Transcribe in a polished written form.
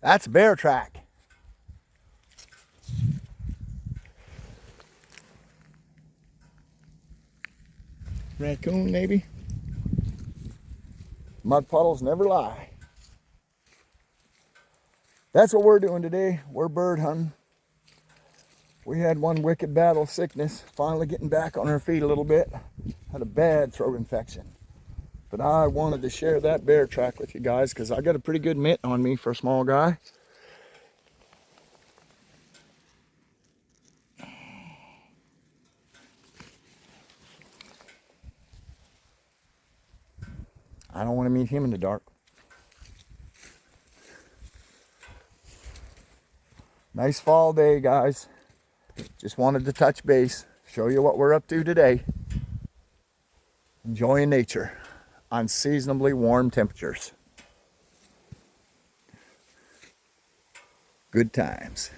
That's a bear track. Raccoon, maybe? Mud puddles never lie. That's what we're doing today. We're bird hunting. We had one wicked battle of sickness, finally getting back on our feet a little bit. Had a bad throat infection. But I wanted to share that bear track with you guys because I got a pretty good mitt on me for a small guy. I don't want to meet him in the dark. Nice fall day, guys. Just wanted to touch base, show you what we're up to today. Enjoying nature on seasonably warm temperatures. Good times.